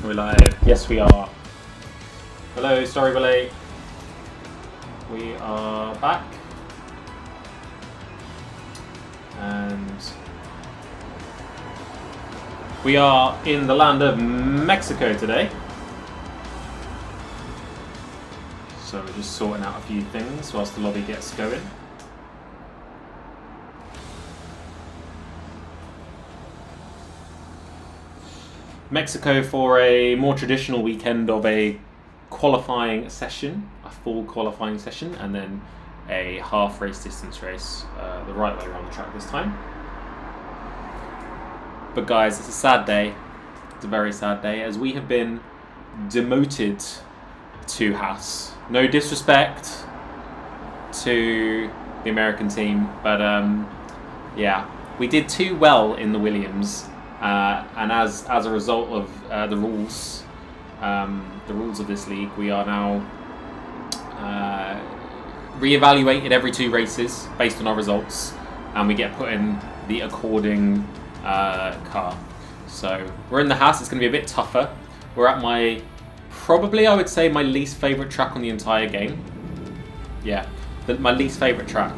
Are we live? Yes, we are. Hello, sorry, Billy. We are back. And we are in the land of Mexico today. So we're just sorting out a few things whilst the lobby gets going. Mexico for a more traditional weekend of a qualifying session, a full qualifying session, and then a half race distance race, the right way around the track this time. But guys, it's a sad day. It's a very sad day, as we have been demoted to Haas. No disrespect to the American team, but yeah, we did too well in the Williams. And as a result of the rules of this league, we are now re-evaluated every 2 races based on our results, and we get put in the according car. So we're in the Haas. It's going to be a bit tougher. We're at probably I would say my least favourite track on the entire game. Yeah, my least favourite track.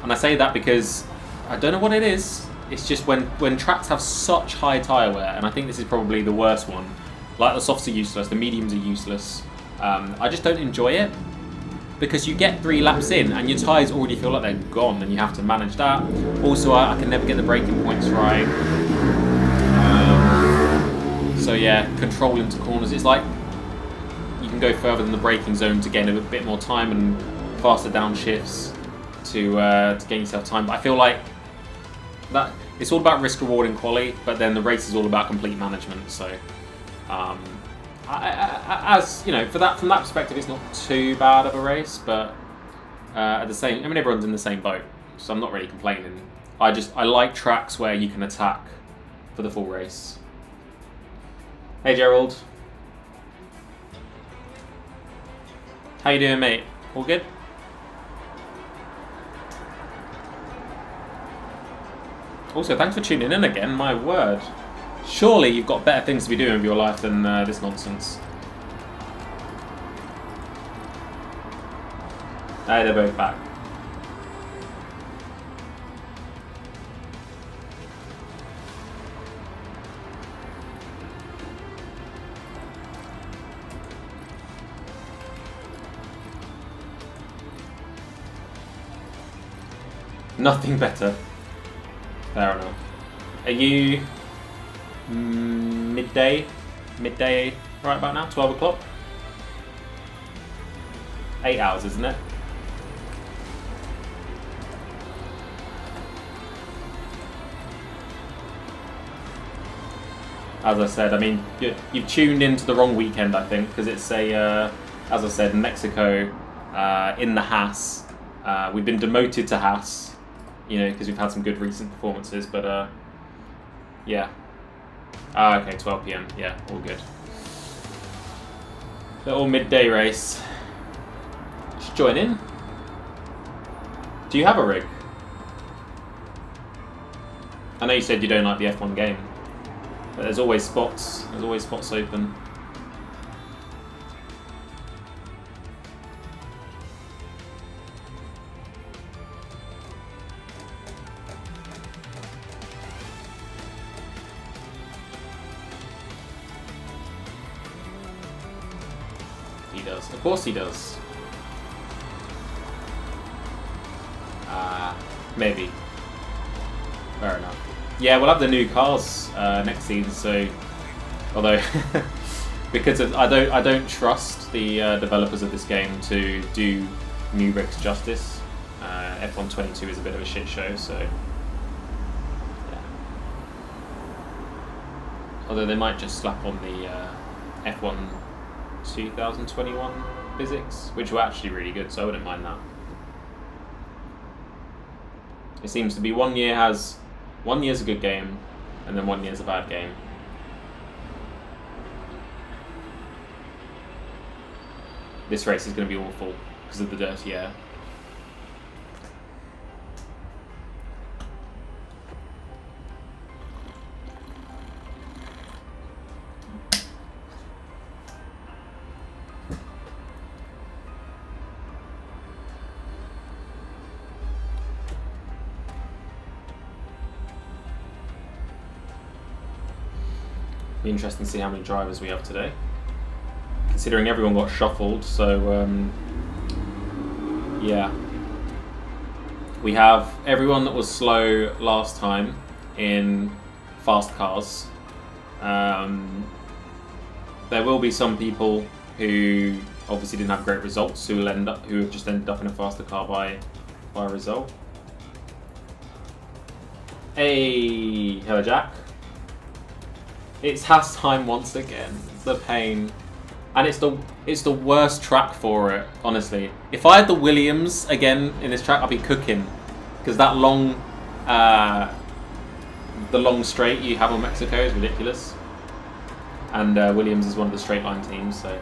And I say that because I don't know what it is. It's just when tracks have such high tyre wear, and I think this is probably the worst one. Like, the softs are useless, the mediums are useless. I just don't enjoy it, because you get 3 laps in and your tyres already feel like they're gone, and you have to manage that. Also, I can never get the braking points right. So yeah, control into corners. It's like you can go further than the braking zone to gain a bit more time, and faster downshifts to gain yourself time. But I feel like that it's all about risk reward in quali, but then the race is all about complete management. So, as you know, from that perspective, it's not too bad of a race. But everyone's in the same boat, so I'm not really complaining. I like tracks where you can attack for the full race. Hey Gerald, how you doing, mate? All good? Also, thanks for tuning in again, my word. Surely you've got better things to be doing with your life than this nonsense. Hey, they're both back. Nothing better. Fair enough. Are you midday right about now? 12 o'clock? 8 hours, isn't it? As I said, I mean, you've tuned into the wrong weekend, I think, because it's as I said, Mexico in the Haas. We've been demoted to Haas. You know, because we've had some good recent performances, but yeah. Okay, 12 PM. Yeah, all good. Little midday race. Just join in. Do you have a rig? I know you said you don't like the F1 game, but there's always spots. There's always spots open. Of course he does. Maybe. Fair enough. Yeah, we'll have the new cars next season. So, although because I don't trust the developers of this game to do new rigs justice. F125 is a bit of a shit show. So, yeah. Although they might just slap on the F1 2021 physics, which were actually really good, so I wouldn't mind that. It seems to be 1 year's a good game, and then 1 year's a bad game. This race is going to be awful because of the dirty air. Be interesting to see how many drivers we have today. Considering everyone got shuffled, so yeah. We have everyone that was slow last time in fast cars. There will be some people who obviously didn't have great results who have just ended up in a faster car by a result. Hey, hello Jack. It's Haas time once again. The pain. And it's the worst track for it, honestly. If I had the Williams again in this track, I'd be cooking. Because that long the long straight you have on Mexico is ridiculous. And Williams is one of the straight line teams, so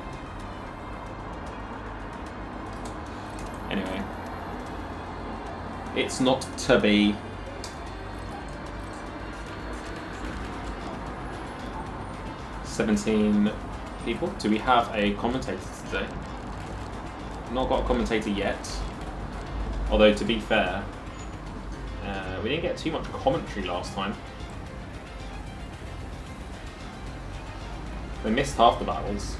anyway. It's not to be. $17 people. Do we have a commentator today? Not got a commentator yet. Although to be fair, we didn't get too much commentary last time. They missed half the battles.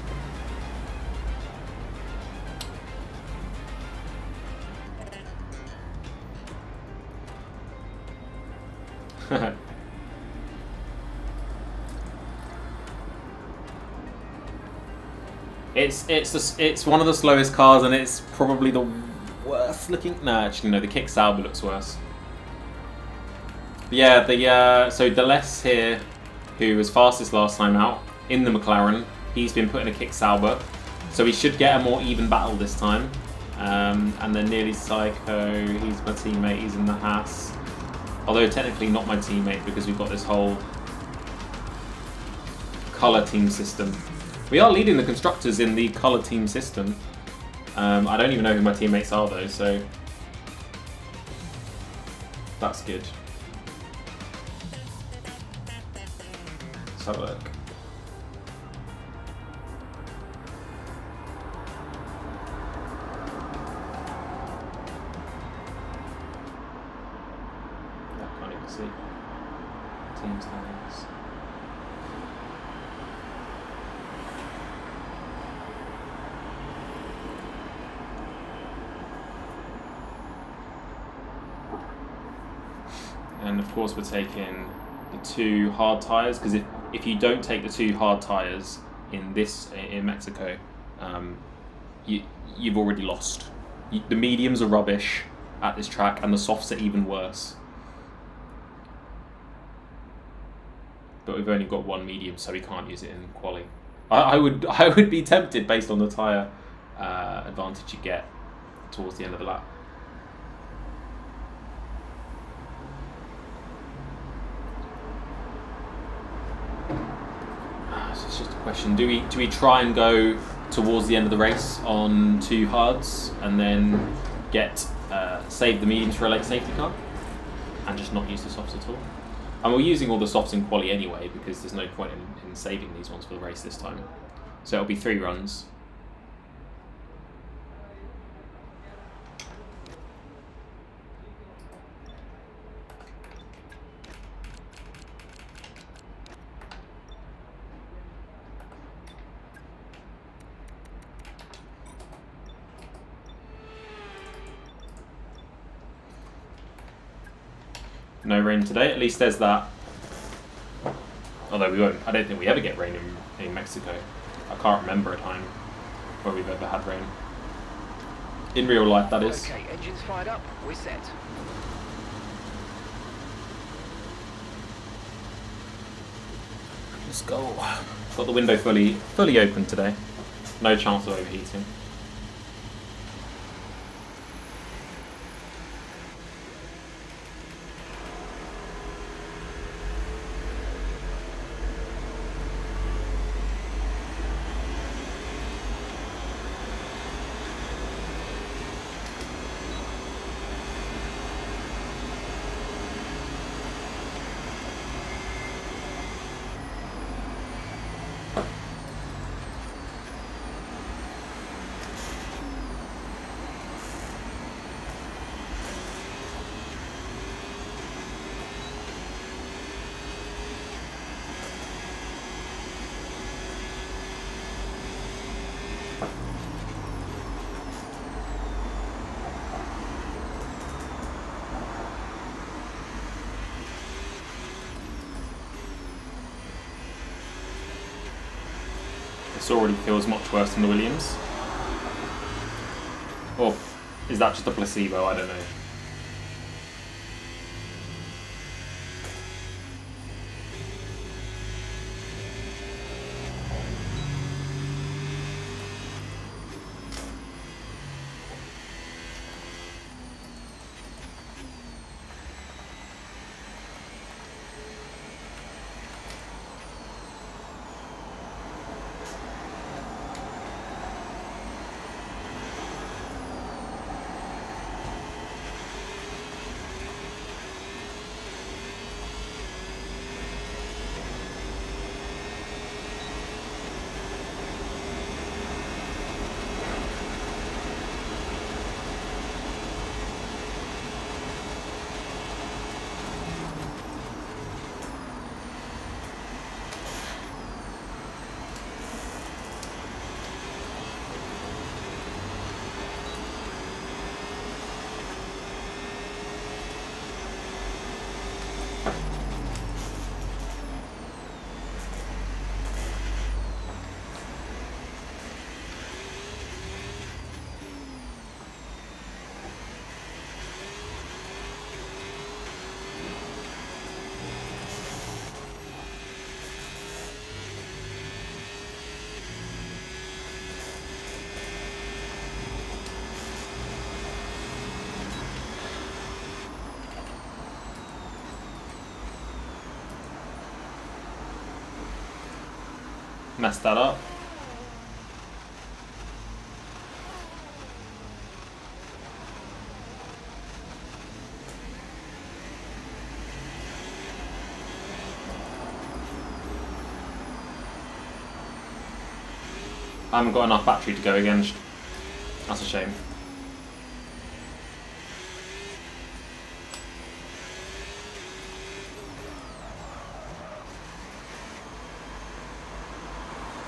It's one of the slowest cars, and it's probably the worst looking. No, actually no, the Kick Sauber looks worse. But yeah, so Deleuze here, who was fastest last time out in the McLaren, he's been put in a Kick Sauber, so he should get a more even battle this time. And then Nearly Psycho, he's my teammate, he's in the Haas. Although technically not my teammate because we've got this whole colour team system. We are leading the constructors in the colour team system. I don't even know who my teammates are though, so that's good. Let's have a look. Yeah, I can't even see. Team standings. And of course we're taking the 2 hard tyres, because if you don't take the 2 hard tyres in Mexico, you've already lost. The mediums are rubbish at this track, and the softs are even worse. But we've only got 1 medium, so we can't use it in quali. I would be tempted based on the tyre advantage you get towards the end of the lap. It's just a question. Do we try and go towards the end of the race on 2 hards and then save the mediums for a late safety car and just not use the softs at all? And we're using all the softs in quali anyway because there's no point in saving these ones for the race this time. So it'll be 3 runs. No rain today, at least there's that. Although we won't, I don't think we ever get rain in Mexico. I can't remember a time where we've ever had rain. In real life, that is. Okay, engines fired up, we're set. Let's go. Got the window fully open today. No chance of overheating. This already feels much worse than the Williams. Or is that just a placebo? I don't know. Messed that up. I haven't got enough battery to go again. That's a shame.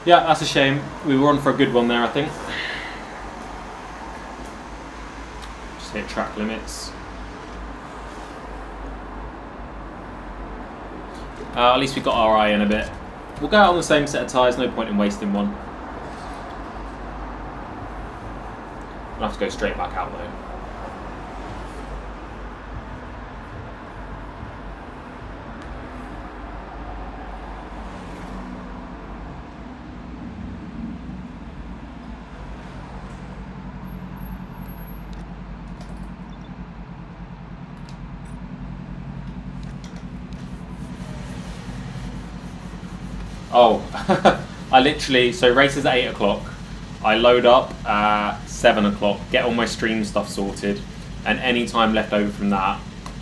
Yeah, that's a shame. We were on for a good one there, I think. Just hit track limits. At least we got our eye in a bit. We'll go out on the same set of tyres, no point in wasting one. I'll have to go straight back out though. Oh, I literally, so race is at 8 o'clock. I load up at 7 o'clock, get all my stream stuff sorted, and any time left over from that,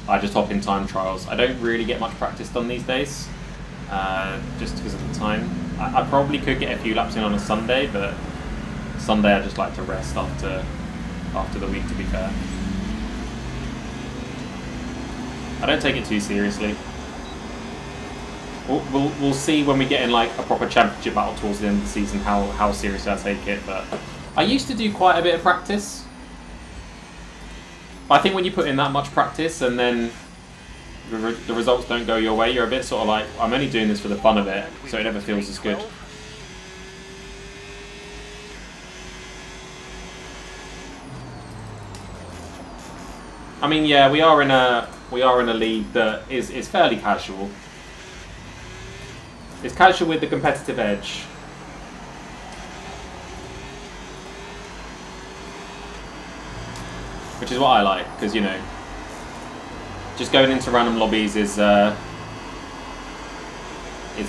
I just hop in time trials. I don't really get much practice done these days, just because of the time. I probably could get a few laps in on a Sunday, but Sunday I just like to rest after the week, to be fair. I don't take it too seriously. We'll see when we get in like a proper championship battle towards the end of the season how seriously I take it. But I used to do quite a bit of practice. I think when you put in that much practice and then the results don't go your way, you're a bit sort of like, I'm only doing this for the fun of it, so it never feels as good. I mean, yeah, we are in a league that is fairly casual. It's casual with the competitive edge. Which is what I like, because, you know, just going into random lobbies is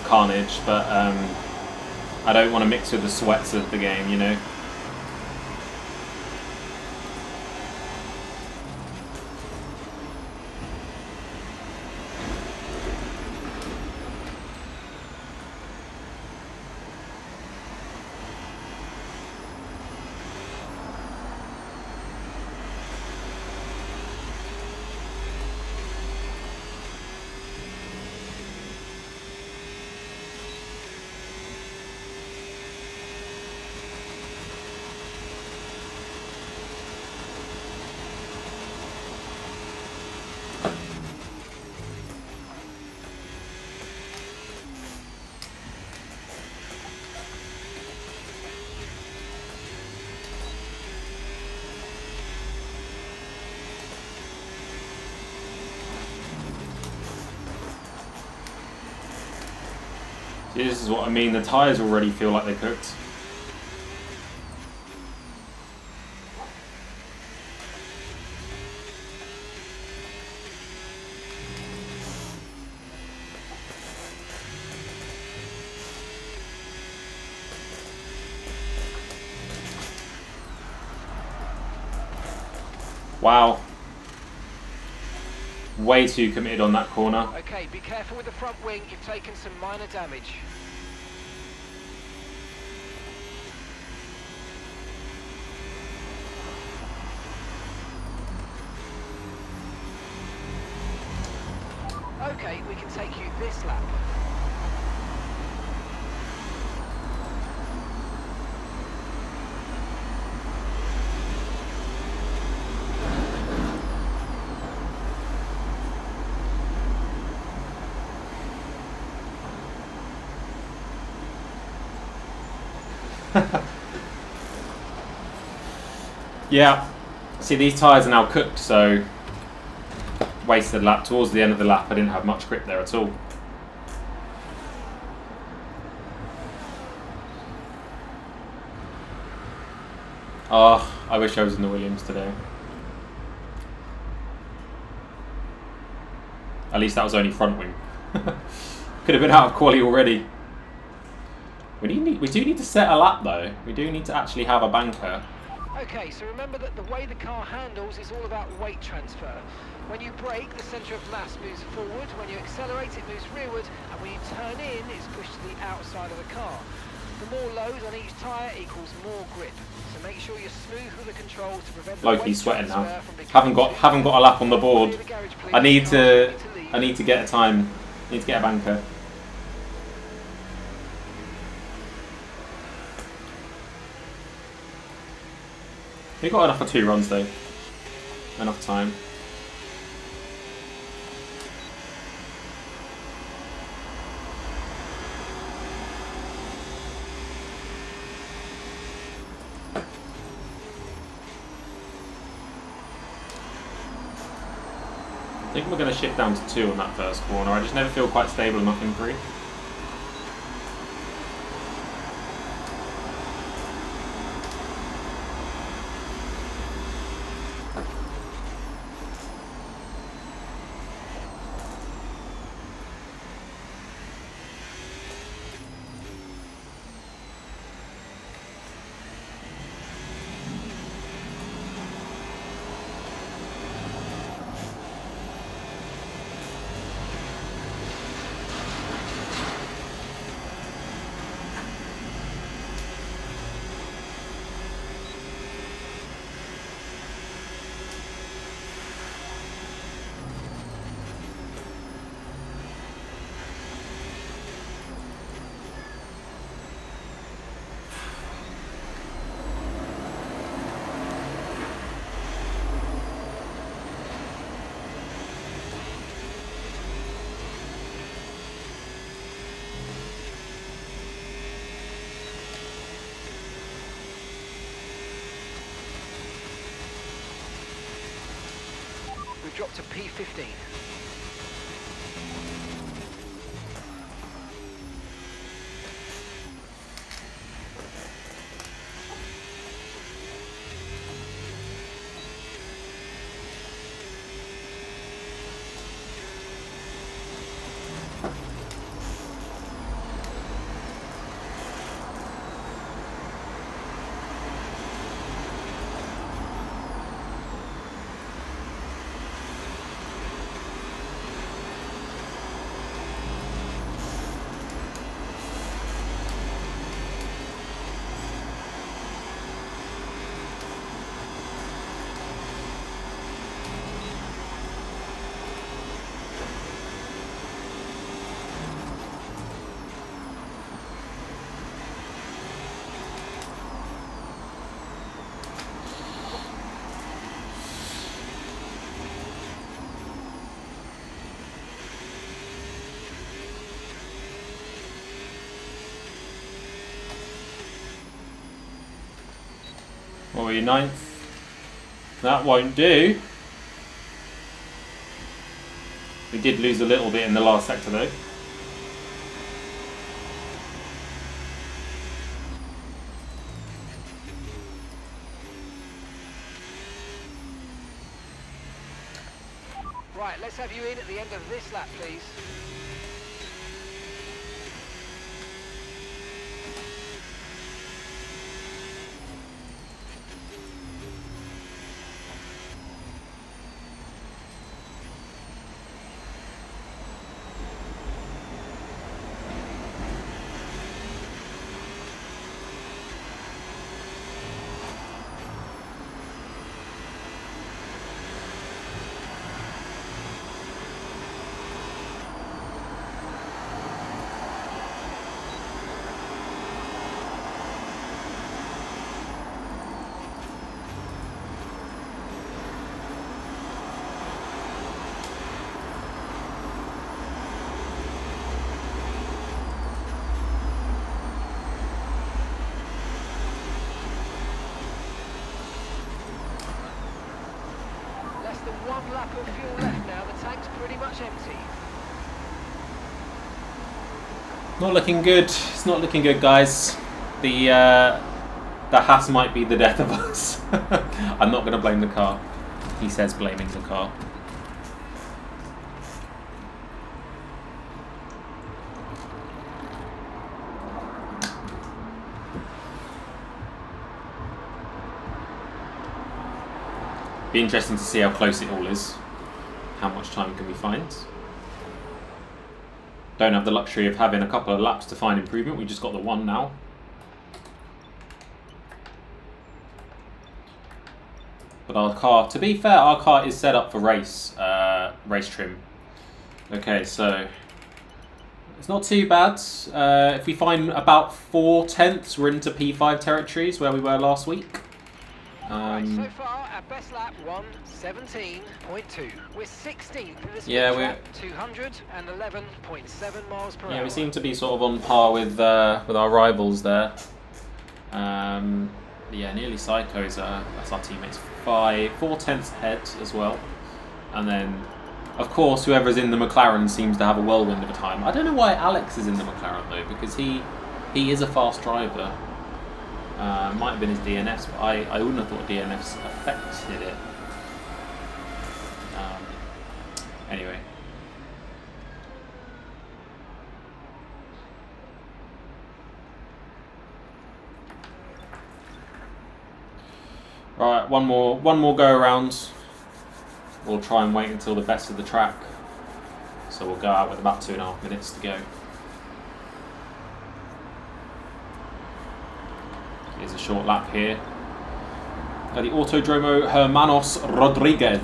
carnage, but I don't want to mix with the sweats of the game, you know. See, this is what I mean. The tyres already feel like they're cooked. Wow. Way too committed on that corner. Okay, be careful with the front wing. You've taken some minor damage. Okay, we can take you this lap. Yeah. See, these tyres are now cooked, so wasted lap. Towards the end of the lap, I didn't have much grip there at all. Oh, I wish I was in the Williams today. At least that was only front wing. Could have been out of quali already. We do need to set a lap though. We do need to actually have a banker. Okay, so remember that the way the car handles is all about weight transfer. When you brake, the centre of mass moves forward. When you accelerate, it moves rearward. And when you turn in, it's pushed to the outside of the car. The more load on each tyre equals more grip. So make sure you're smooth with the controls to prevent the Loki's weight sweating now. transfer from becoming Haven't got a lap on the board. I need to get a time. I need to get a banker. We got enough for 2 runs though. Enough time. I think we're going to shift down to 2 on that first corner. I just never feel quite stable enough in 3. We've dropped to P15. What were you, 9th? That won't do. We did lose a little bit in the last sector though. Right, let's have you in at the end of this lap, please. One lap of fuel left now, the tank's pretty much empty. Not looking good. It's not looking good, guys. The Haas might be the death of us. I'm not going to blame the car. He says blaming the car. Be interesting to see how close it all is. How much time can we find? Don't have the luxury of having a couple of laps to find improvement. We just got the one now. But our car, to be fair, our car is set up for race trim. Okay, so it's not too bad. If we find about 4/10, we're into P5 territories where we were last week. Right, so far, our best lap, 1:17.2. We're 16th in this we're 211.7 miles per hour. Yeah, we seem to be sort of on par with our rivals there. Yeah, nearly Psychos. That's our teammates. 4/10 ahead as well, and then, of course, whoever's in the McLaren seems to have a whirlwind of a time. I don't know why Alex is in the McLaren though, because he is a fast driver. Might have been his DNFs, but I wouldn't have thought DNFs affected it. Anyway. Right, one more go around. We'll try and wait until the best of the track. So we'll go out with about 2.5 minutes to go. Here's a short lap here at the Autodromo Hermanos Rodriguez,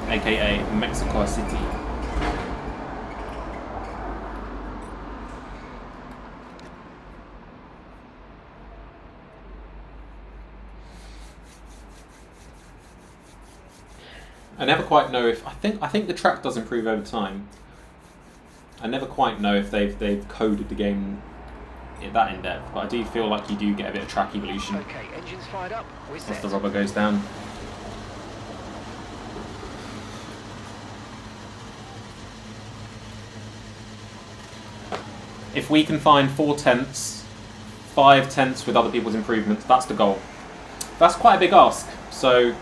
aka Mexico City. I never quite know if I think the track does improve over time. I never quite know if they've coded the game that in depth, but I do feel like you do get a bit of track evolution. Okay, engines fired up. We're set. As the rubber goes down. If we can find 4/10, 5/10 with other people's improvements, that's the goal. That's quite a big ask. So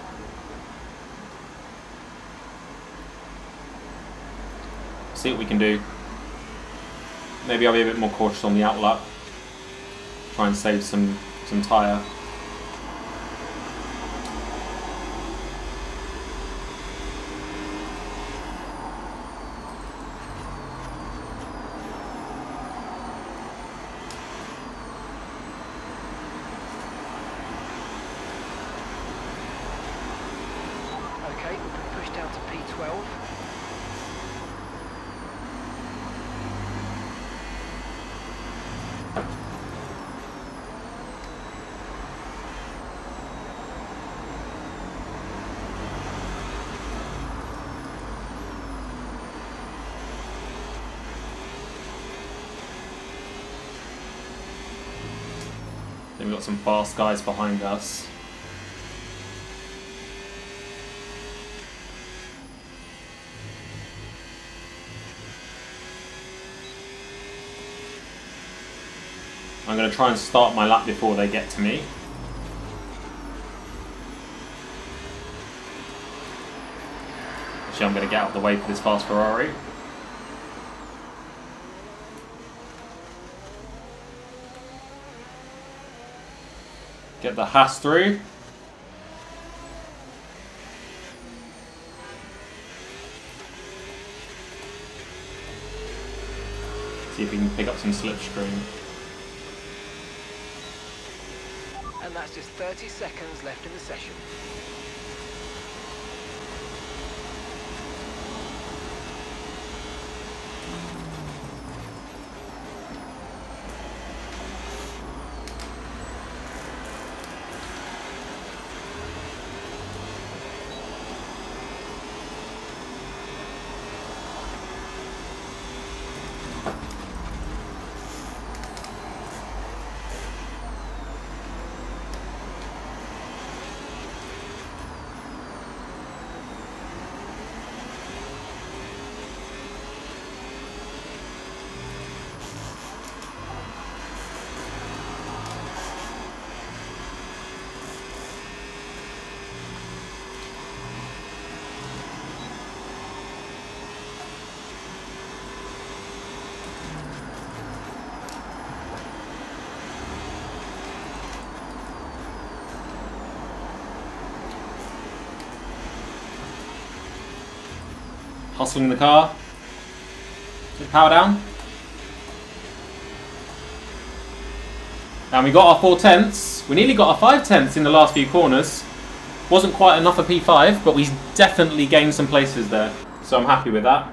see what we can do. Maybe I'll be a bit more cautious on the outlap. Try and save some tyre. Okay, we'll push down to P12. Then we've got some fast guys behind us. I'm going to try and start my lap before they get to me. Actually, I'm going to get out of the way for this fast Ferrari. Get the Haas through. See if we can pick up some slipstream. And that's just 30 seconds left in the session. Hustling the car. Just power down. And we got our 4 tenths. We nearly got our 5 tenths in the last few corners. Wasn't quite enough for P5, but we definitely gained some places there. So I'm happy with that.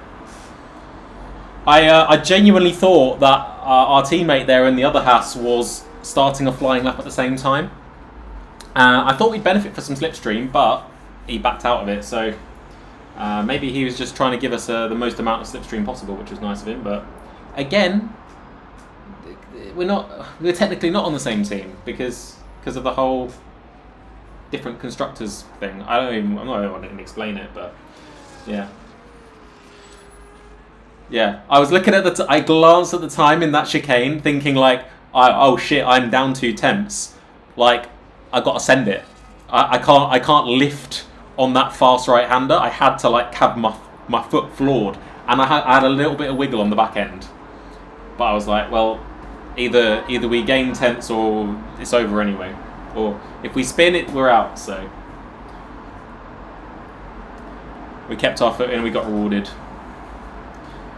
I genuinely thought that our teammate there in the other Haas was starting a flying lap at the same time. I thought we'd benefit from some slipstream, but he backed out of it. So maybe he was just trying to give us the most amount of slipstream possible, which was nice of him. But again, we're technically not on the same team because of the whole different constructors thing. I'm not even going to explain it, but yeah. Yeah, I was looking at I glanced at the time in that chicane, thinking like, oh shit, I'm down 2 tenths. Like, I got to send it. I can't lift on that fast right-hander. I had to like have my foot floored, and I had a little bit of wiggle on the back end. But I was like, well, either we gain tenths or it's over anyway. Or if we spin it, we're out. So we kept our foot in, we got rewarded.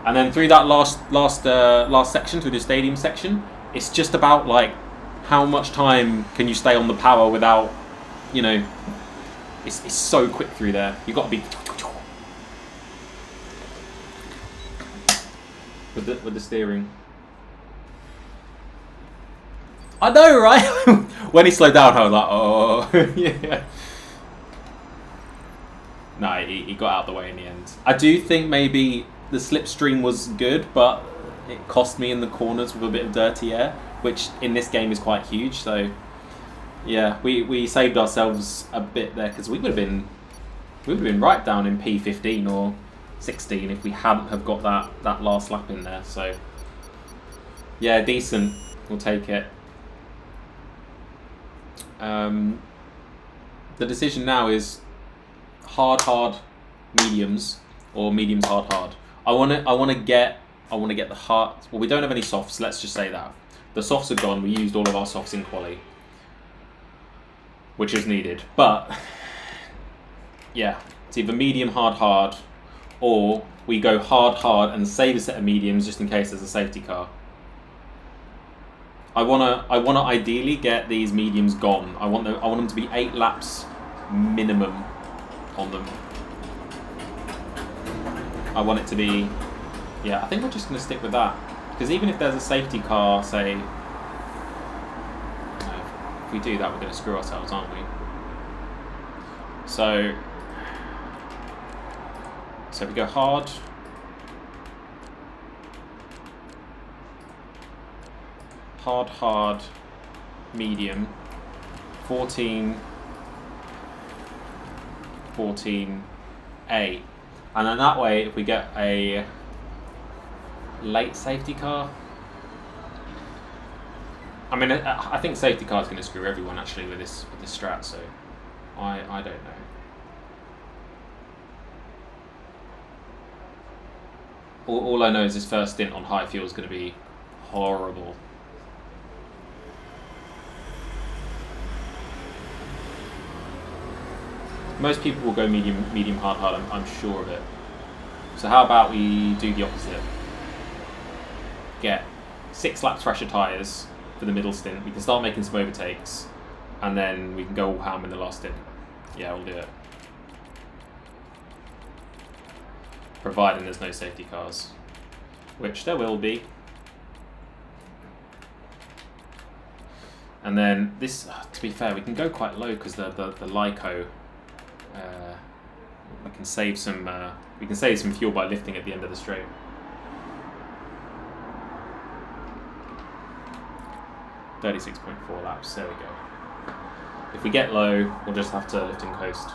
And then through that last section, through the stadium section, it's just about like how much time can you stay on the power without, you know, it's so quick through there. You've got to be with the steering. I know, right? When he slowed down, I was like, oh, yeah. No, he got out of the way in the end. I do think maybe the slipstream was good, but it cost me in the corners with a bit of dirty air, which in this game is quite huge. So yeah, we saved ourselves a bit there, because we would have been right down in P15 or 16 if we hadn't have got that last lap in there. So yeah, decent. We'll take it. The decision now is hard, mediums, or mediums, hard. I want to get the hard. Well, we don't have any softs. Let's just say that the softs are gone. We used all of our softs in quali, which is needed. But yeah, it's either medium, hard, or we go hard and save a set of mediums just in case there's a safety car. I wanna ideally get these mediums gone. I want them to be 8 laps minimum on them. I want it to be, yeah, I think we're just going to stick with that. Because even if there's a safety car, say, you know, if we do that, we're going to screw ourselves, aren't we? So if we go hard, medium, 14, 8. And then that way, if we get a late safety car, I mean, I think safety car is going to screw everyone actually with this strat. So I don't know. All I know is this first stint on high fuel is going to be horrible. Most people will go medium, hard, I'm sure of it. So how about we do the opposite? Get 6 laps fresher tyres for the middle stint. We can start making some overtakes, and then we can go all ham in the last stint. Yeah, we'll do it. Providing there's no safety cars, which there will be. And then this, to be fair, we can go quite low because the Lyco. We can save some fuel by lifting at the end of the straight. .36.4 laps. There we go. If we get low, we'll just have to lift and coast.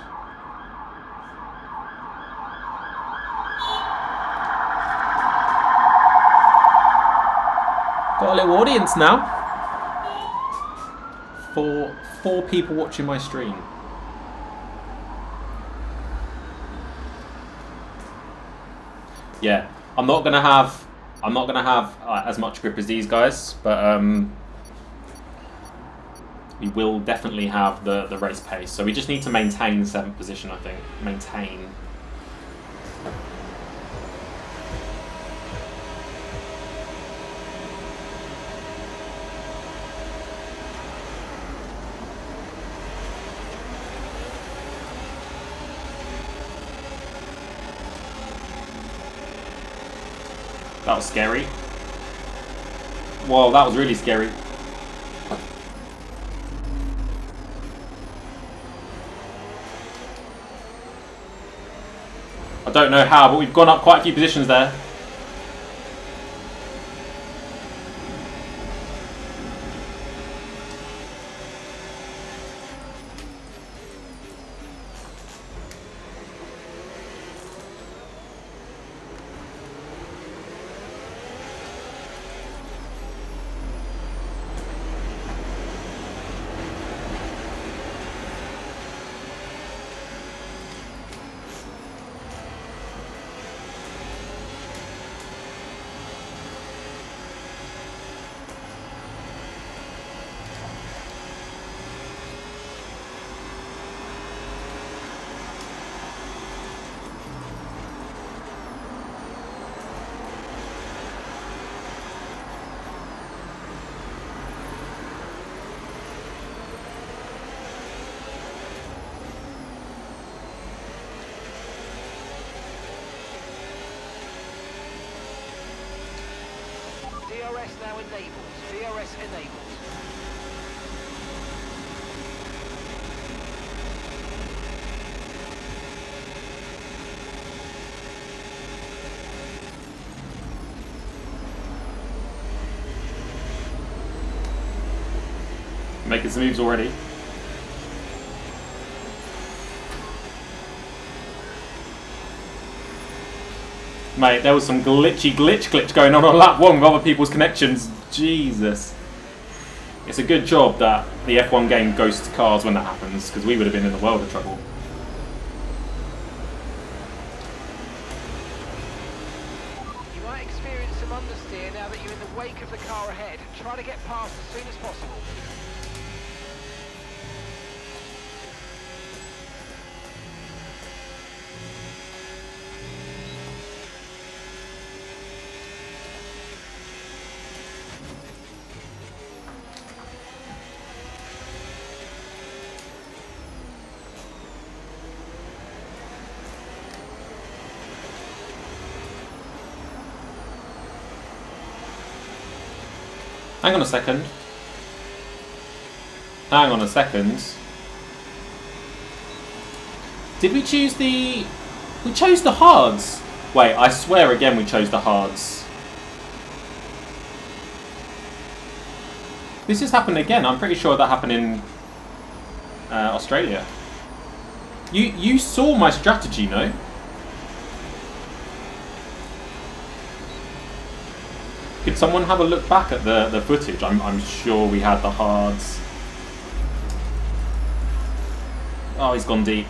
Got a little audience now. Four people watching my stream. Yeah, I'm not gonna have as much grip as these guys, but we will definitely have the race pace. So we just need to maintain 7th position, I think. Maintain. That was scary. Whoa, that was really scary. I don't know how, but we've gone up quite a few positions there. DRS now enabled. DRS enabled. Making some moves already. Mate, there was some glitch going on lap 1 with other people's connections. Jesus. It's a good job that the F1 game ghosts cars when that happens, because we would have been in a world of trouble. You might experience some understeer now that you're in the wake of the car ahead. Try to get past as soon as possible. Hang on a second. Hang on a second. Did we choose the... We chose the hards. Wait, I swear again we chose the hards. This has happened again. I'm pretty sure that happened in Australia. You saw my strategy, no? Could someone have a look back at the footage? I'm sure we had the hards. Oh, he's gone deep.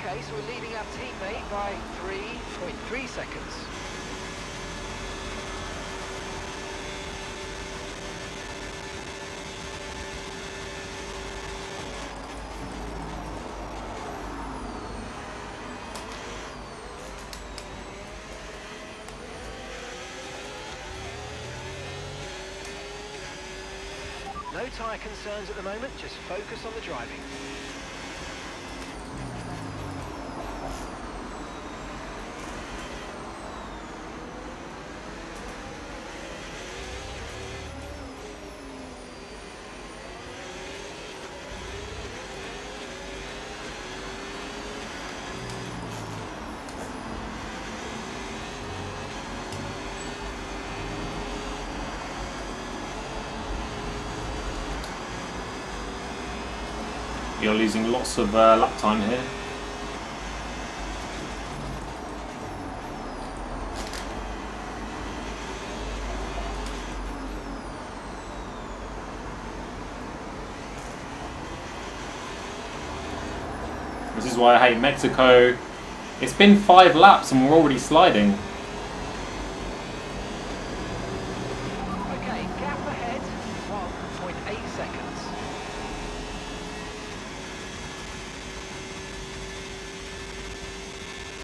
Okay, so we're leading our teammate by 3.3 seconds. No tyre concerns at the moment, just focus on the driving. You're losing lots of lap time here. This is why I hate Mexico. It's been 5 laps and we're already sliding. Okay, gap ahead, 1.8 seconds.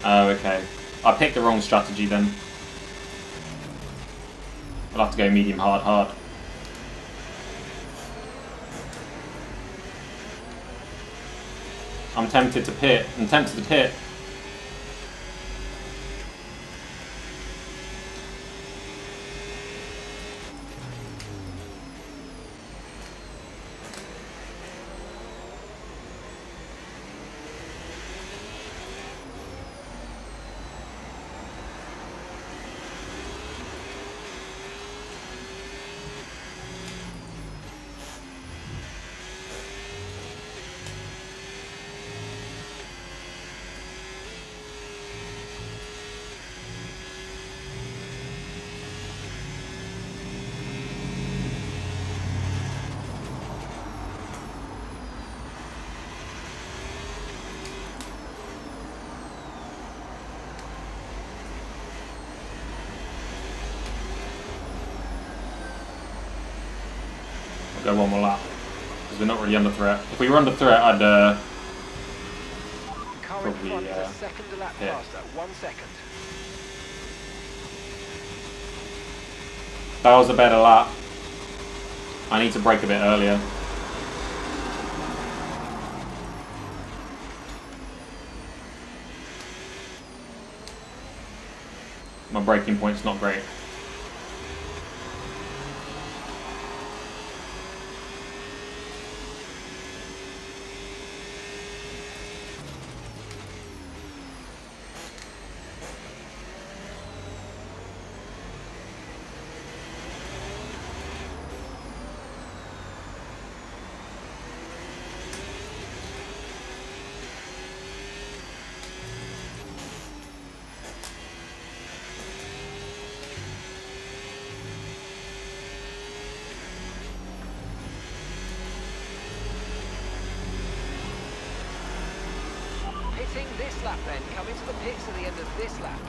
Oh, okay. I picked the wrong strategy then. I'll have to go medium, hard, hard. I'm tempted to pit. I'm tempted to pit. Go one more lap because we're not really under threat. If we were under threat, I'd Car in probably front is a second a lap yeah. faster, 1 second. That was a better lap. I need to brake a bit earlier. My braking point's not great. Pitting this lap then, coming to the pits at the end of this lap.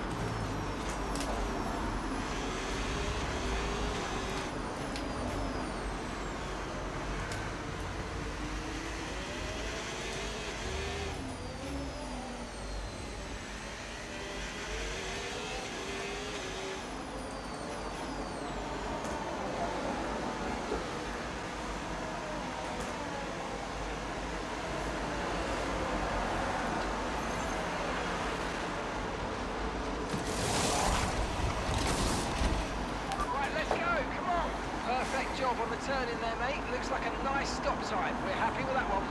Job on the turn in there, mate. Looks like a nice stop time. We're happy with that one.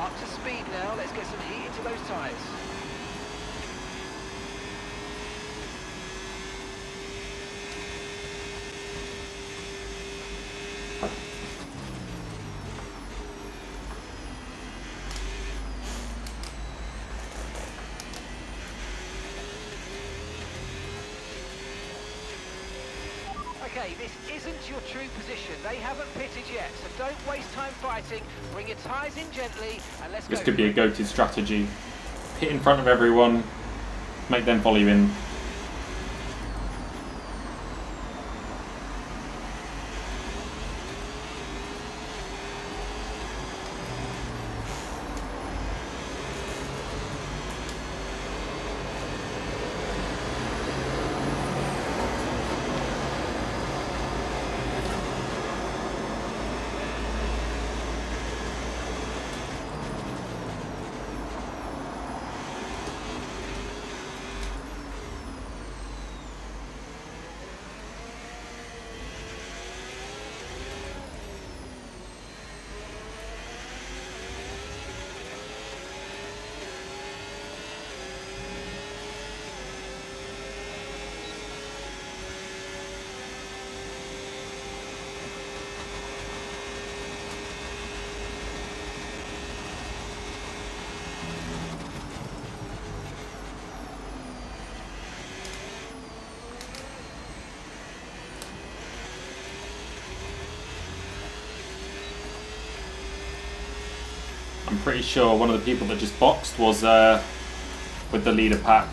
Up to speed now. Let's get some heat into those tyres. Okay, this isn't your true position. They haven't pitted yet, so don't waste time fighting. Bring your tyres in gently and let's go. This could be a go-to strategy. Hit in front of everyone, make them follow you in. I'm pretty sure one of the people that just boxed was with the leader pack.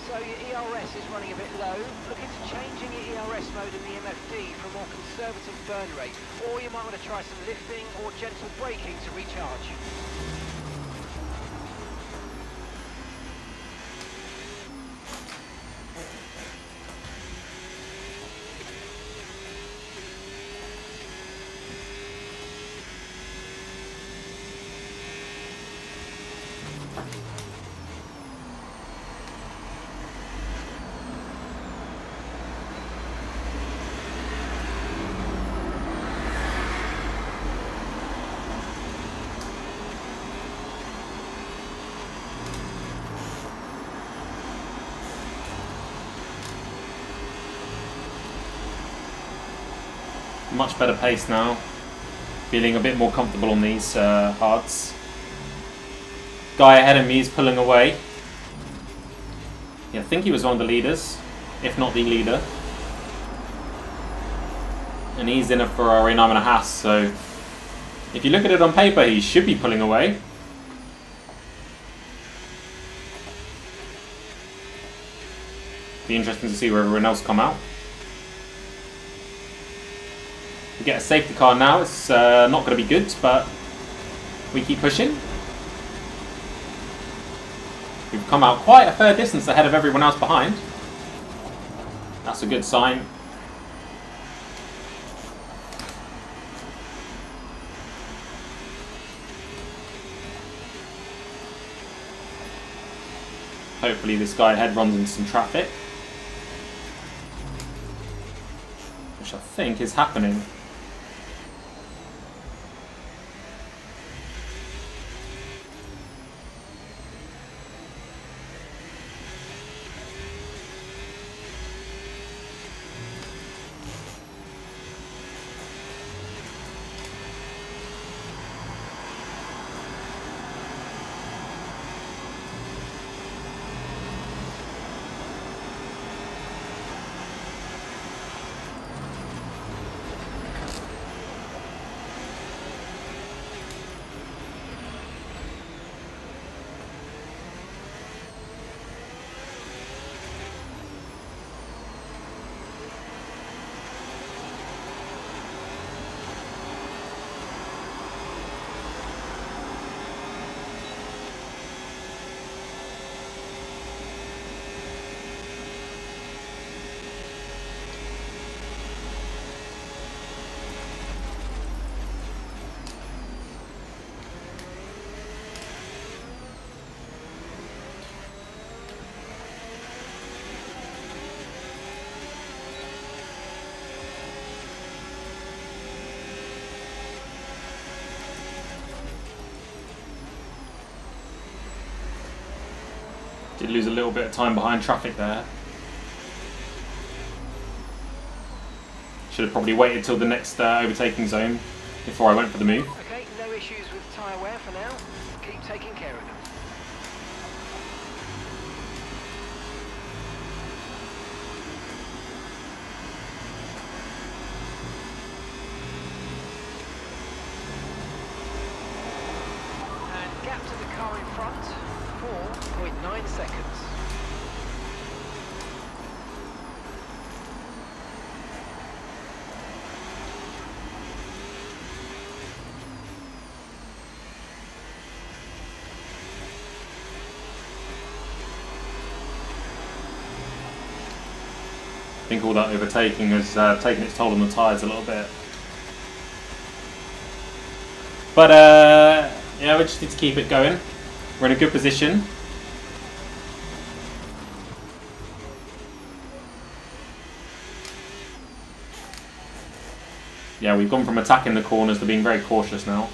So your ERS is running a bit low. Look into changing your ERS mode in the MFD for a more conservative burn rate, or you might want to try some lifting or gentle braking to recharge. Much better pace now. Feeling a bit more comfortable on these hards. Guy ahead of me is pulling away. Yeah, I think he was one of the leaders, if not the leader. And he's in a Ferrari and I'm in a Haas, so if you look at it on paper, he should be pulling away. Be interesting to see where everyone else come out. We get a safety car now. It's not going to be good, but we keep pushing. We've come out quite a fair distance ahead of everyone else behind. That's a good sign. Hopefully this guy ahead runs into some traffic, which I think is happening. Did lose a little bit of time behind traffic there. Should have probably waited till the next overtaking zone before I went for the move. Okay, no issues with tyre wear for now. Keep taking care of them. And gap to the car in front, 4.9 seconds. I think all that overtaking has taken its toll on the tyres a little bit. But yeah, we just need to keep it going. We're in a good position. Yeah, we've gone from attacking the corners to being very cautious now.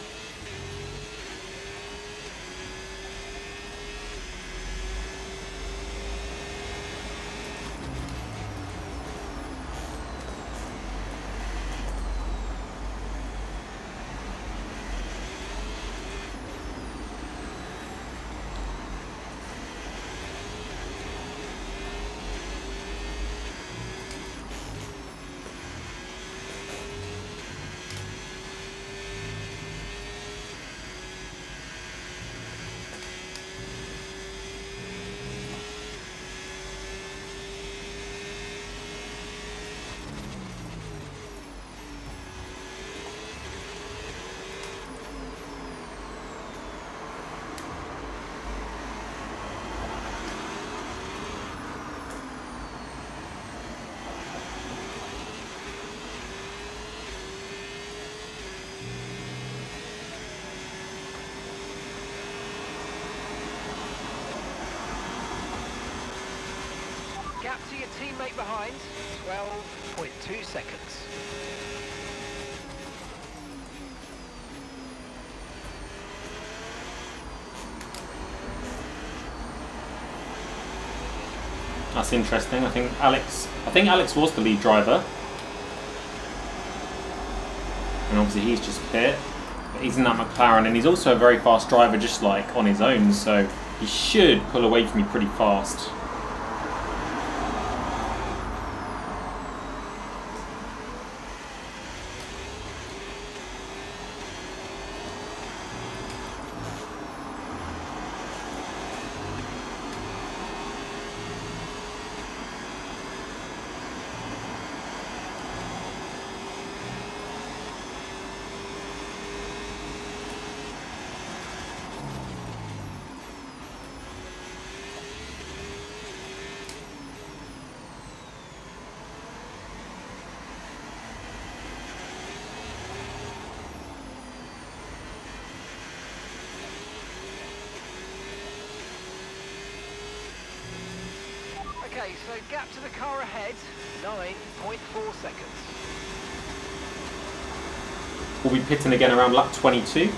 Gap to your teammate behind, 12.2 seconds. That's interesting. I think Alex was the lead driver. And obviously he's just pit. But he's in that McLaren and he's also a very fast driver just like on his own, so he should pull away from me pretty fast. Okay, so gap to the car ahead, 9.4 seconds. We'll be pitting again around lap 22.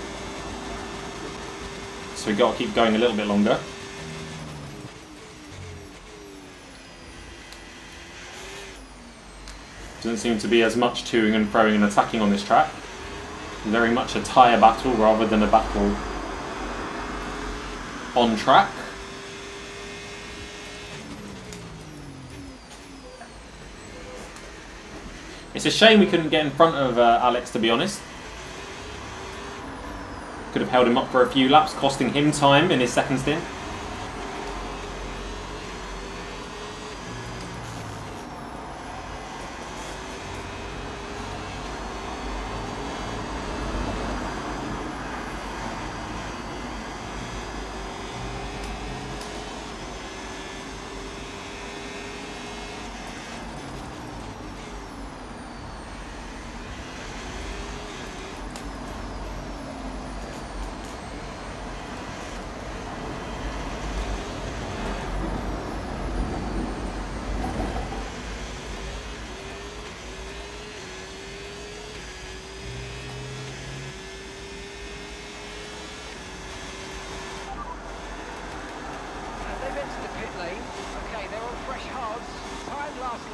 So we've got to keep going a little bit longer. Doesn't seem to be as much toing and throwing and attacking on this track. Very much a tyre battle rather than a battle on track. It's a shame we couldn't get in front of Alex, to be honest. Could have held him up for a few laps, costing him time in his second stint.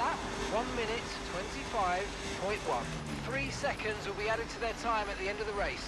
lap, 1 minute 25.1. 3 seconds will be added to their time at the end of the race.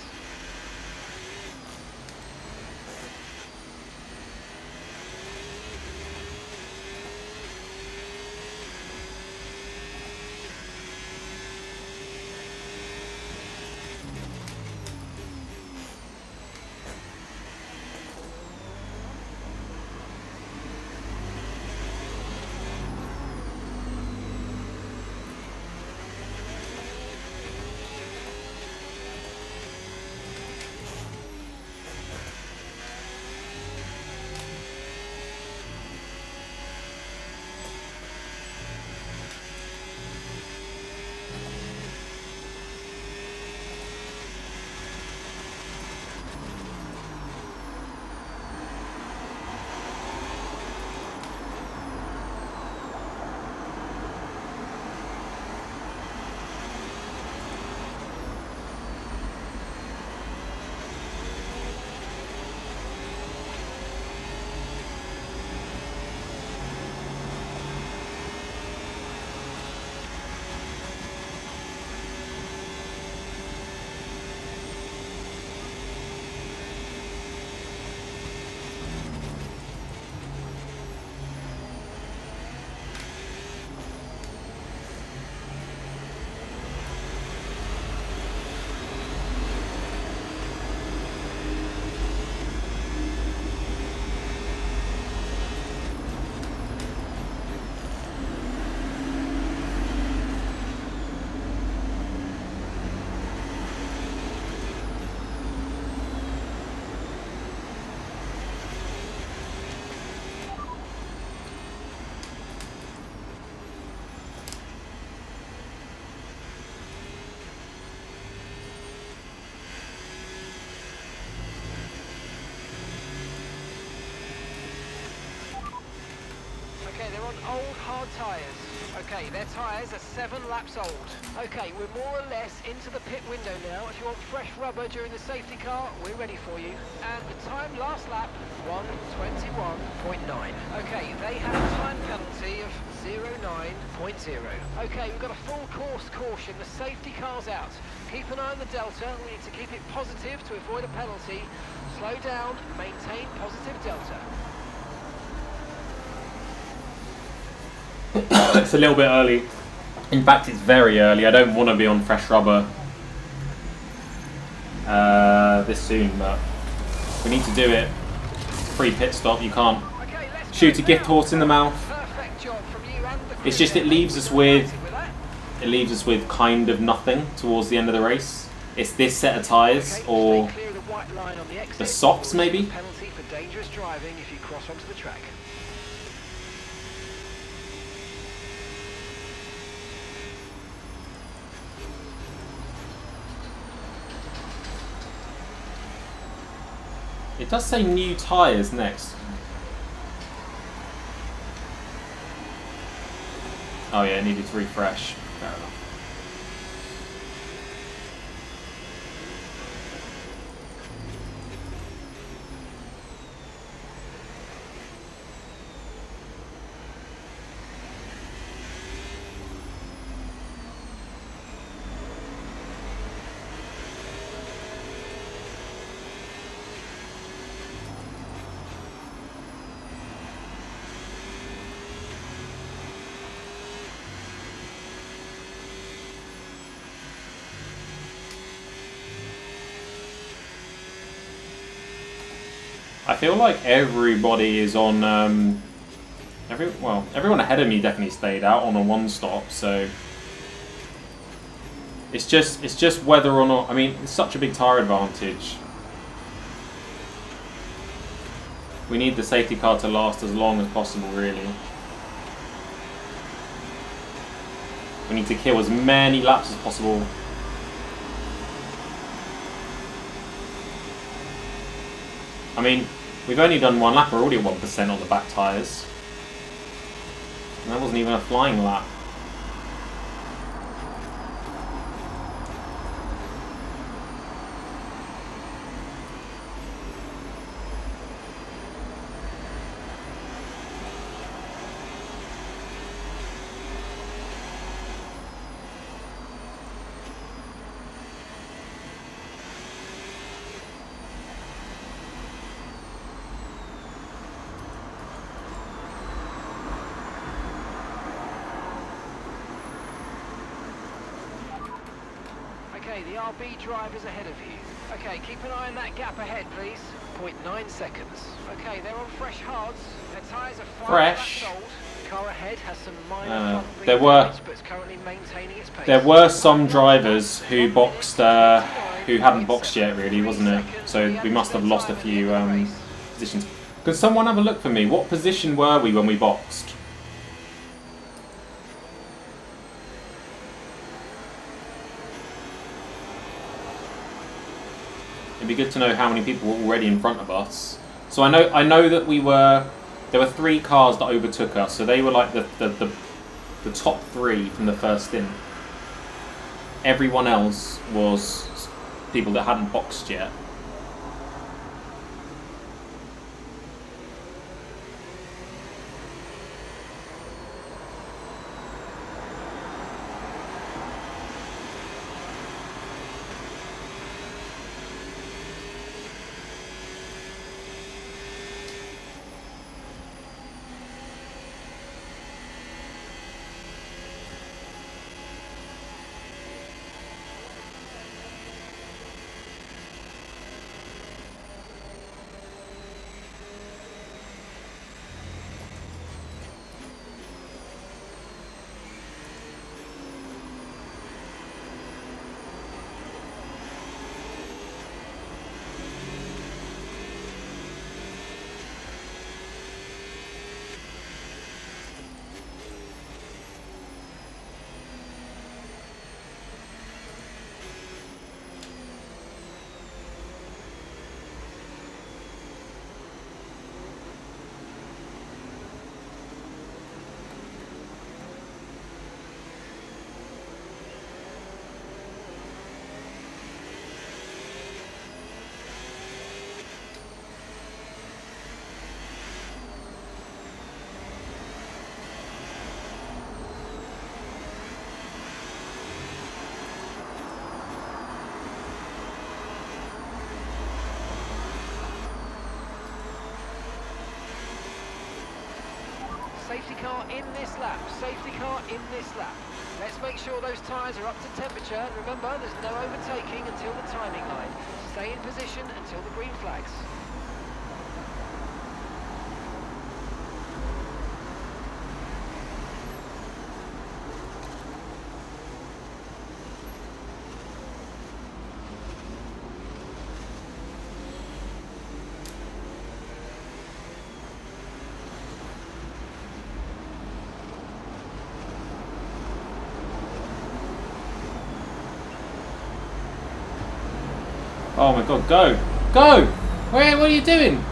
Okay, they're on old hard tyres. Okay, their tyres are 7 laps old. Okay, we're more or less into the pit window now. If you want fresh rubber during the safety car, we're ready for you. And the time last lap, 1:21.9. Okay, they have a time penalty of 09.0. Okay, we've got a full course caution. The safety car's out. Keep an eye on the delta. We need to keep it positive to avoid a penalty. Slow down, maintain positive delta. It's a little bit early. In fact, it's very early. I don't want to be on fresh rubber this soon, but we need to do it pre-pit stop. You can't shoot a gift horse in the mouth. It's just it leaves us with kind of nothing towards the end of the race. It's this set of tyres or the softs maybe. Penalty for dangerous driving if you cross onto the track. It does say new tyres next. Oh yeah, it needed to refresh. Fair enough. I feel like everybody is on. Everyone ahead of me definitely stayed out on a one stop. So it's just whether or not. I mean, it's such a big tyre advantage. We need the safety car to last as long as possible, really. We need to kill as many laps as possible. I mean, we've only done one lap. We're already at 1% on the back tyres. And that wasn't even a flying lap. Okay, the RB driver's ahead of you. Okay, keep an eye on that gap ahead, please. 0.9 seconds. Okay, they're on fresh hards. Their tyres are 5 laps old. The car ahead has some minor front wing damage, but it's currently maintaining its pace. There were some drivers who boxed, who hadn't boxed yet, really, wasn't it? So we must have lost a few positions. Can someone have a look for me? What position were we when we boxed? It'd be good to know how many people were already in front of us. So I know that there were 3 cars that overtook us, so they were like the top 3 from the first stint. Everyone else was people that hadn't boxed yet. Safety car in this lap, safety car in this lap. Let's make sure those tyres are up to temperature. Remember, there's no overtaking until the timing line. Stay in position until the green flags. Oh my god, go! Go! What are you doing?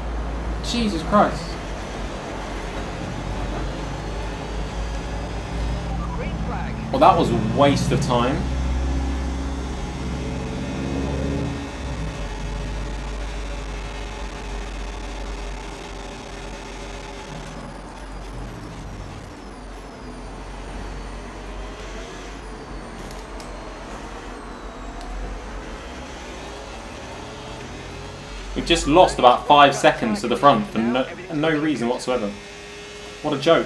Jesus Christ. Green flag. Well, that was a waste of time. We've just lost about 5 seconds to the front for no reason whatsoever. What a joke.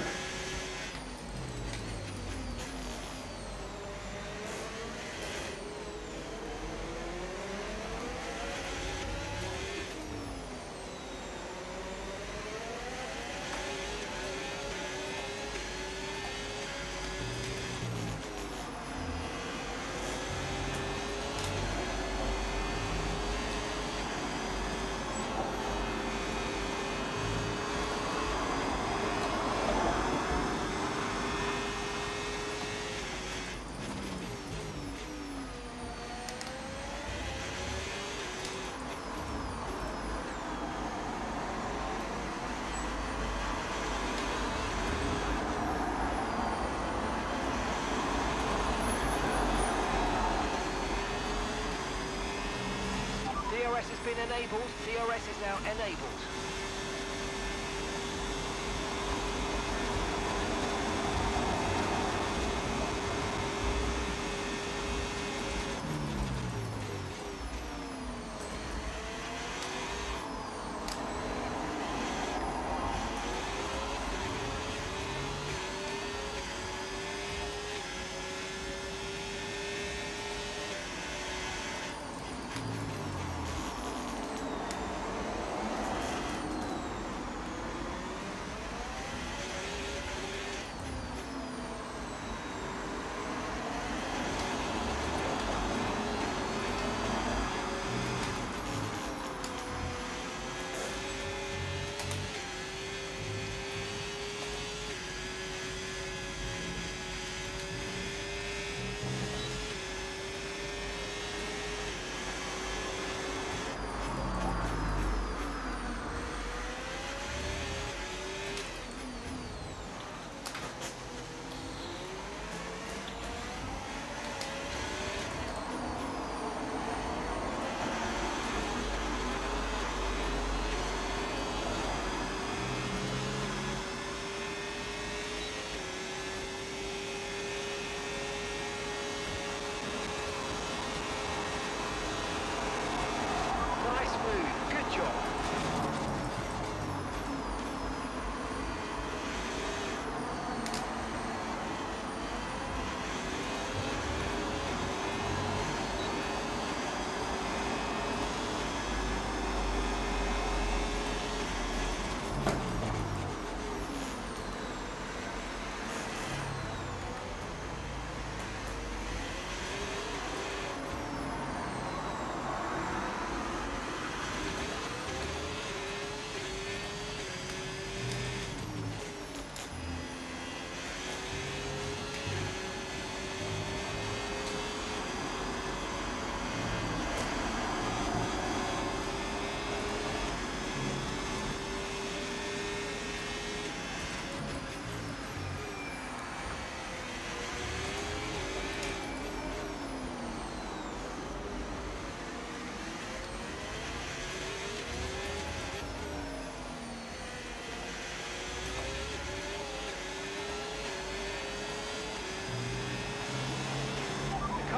DRS has been enabled. DRS is now enabled.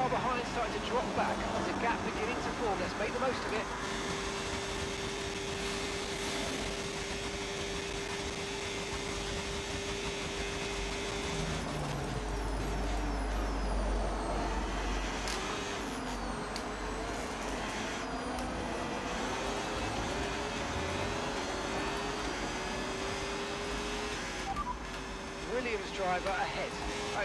car behind starting to drop back. There's a gap beginning to form. Let's make the most of it. Williams driver ahead.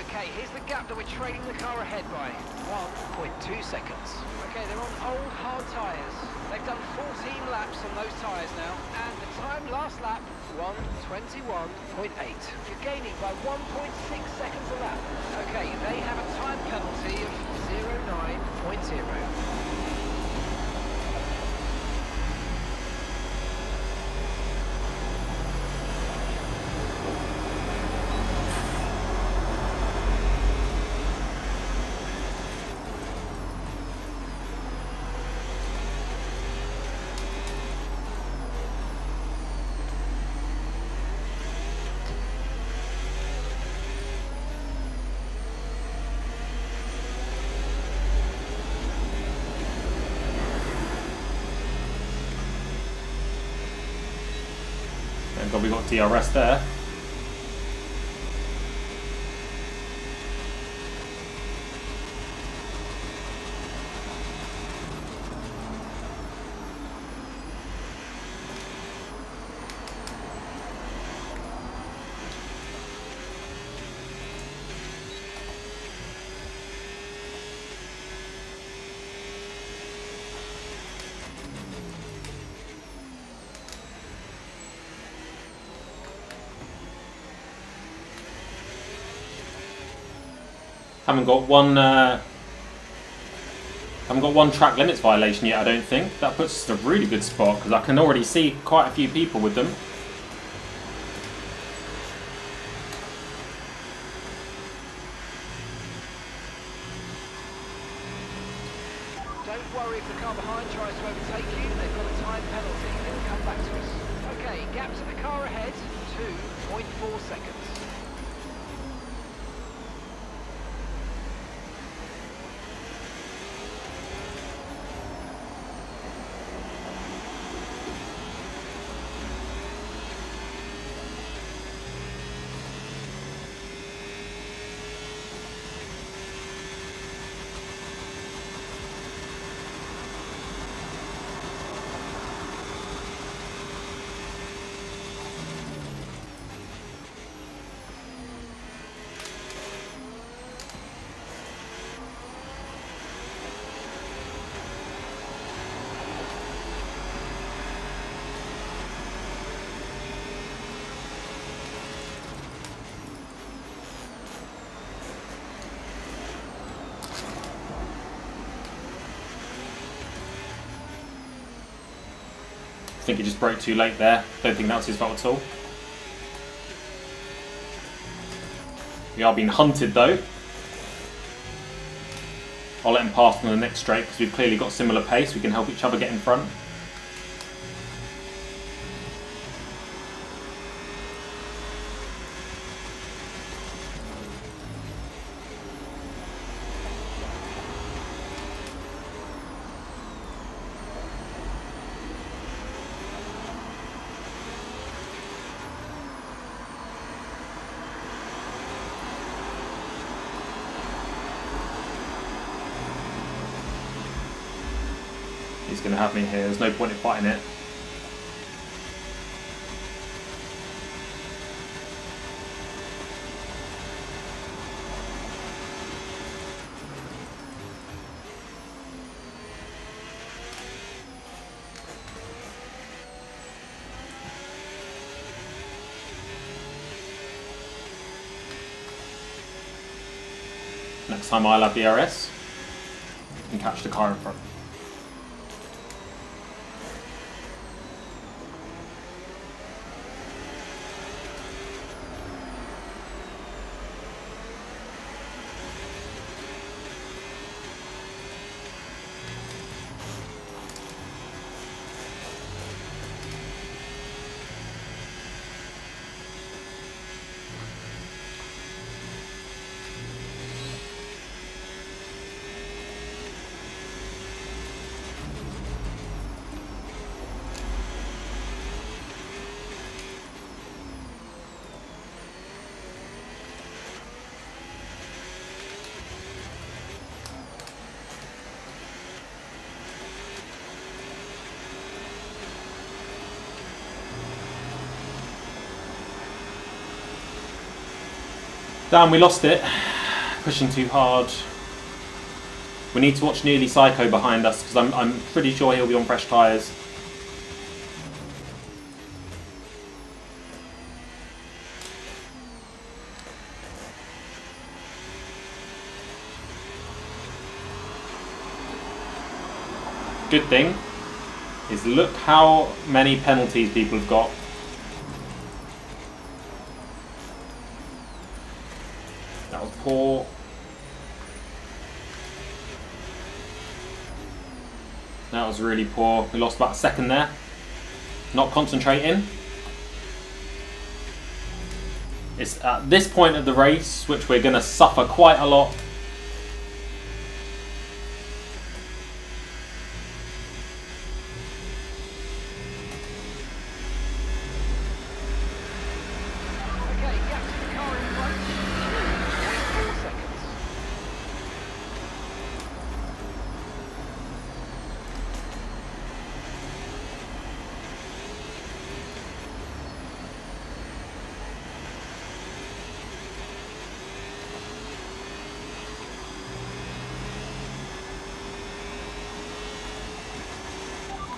Okay, here's the gap that we're trailing the car ahead by. 1.2 seconds. Okay, they're on old hard tyres. They've done 14 laps on those tyres now, and the time last lap, 1:21.8. You're gaining by 1.6 seconds a lap. Okay, they have a time penalty of 09.0. Thank God we got DRS there. Haven't got one track limits violation yet, I don't think. That puts us in a really good spot because I can already see quite a few people with them. Don't worry if the car behind tries to overtake you, they've got a time penalty. They will come back to us. Okay, gap to the car ahead, 2.4 seconds. I think he just broke too late there. Don't think that was his fault at all. We are being hunted though. I'll let him pass on the next straight because we've clearly got similar pace. We can help each other get in front. He's going to have me here. There's no point in fighting it. Next time I'll have DRS and catch the car in front. Damn, we lost it. Pushing too hard. We need to watch Nearly Psycho behind us because I'm pretty sure he'll be on fresh tyres. Good thing is look how many penalties people have got. That was poor. That was really poor. We lost about a second there. Not concentrating. It's at this point of the race which we're going to suffer quite a lot.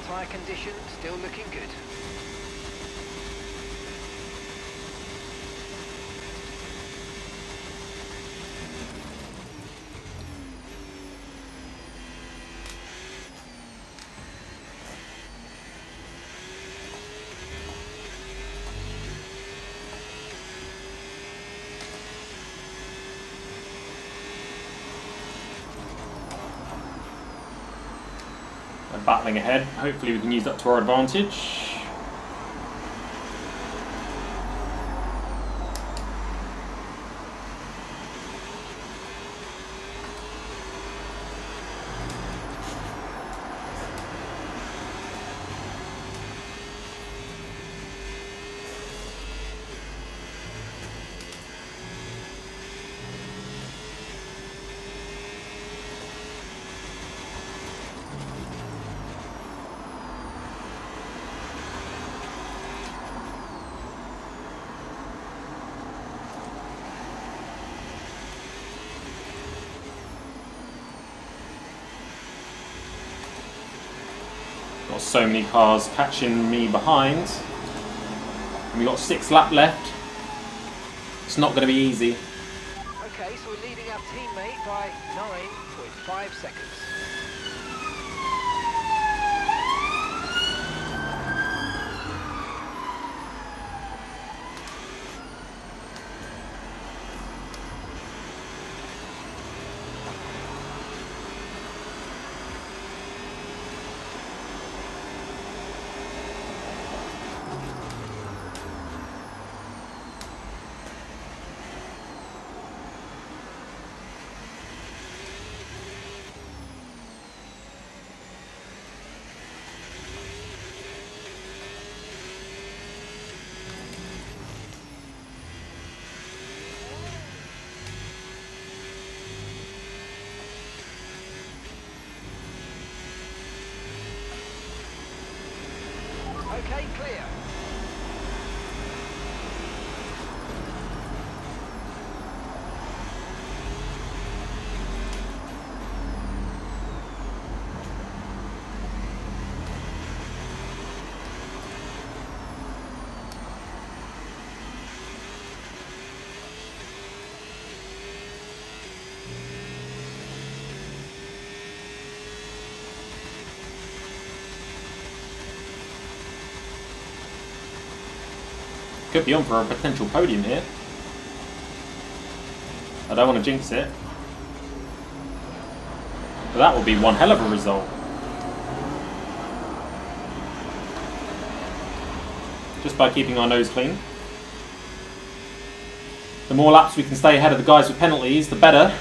Tyre condition still looking good. Battling ahead. Hopefully we can use that to our advantage. Got so many cars catching me behind. And we've got 6 laps left. It's not going to be easy. Okay, so we're leading our teammate by 9.5 seconds. Okay, clear. Could be on for a potential podium here. I don't want to jinx it. But that would be one hell of a result. Just by keeping our nose clean. The more laps we can stay ahead of the guys with penalties, the better.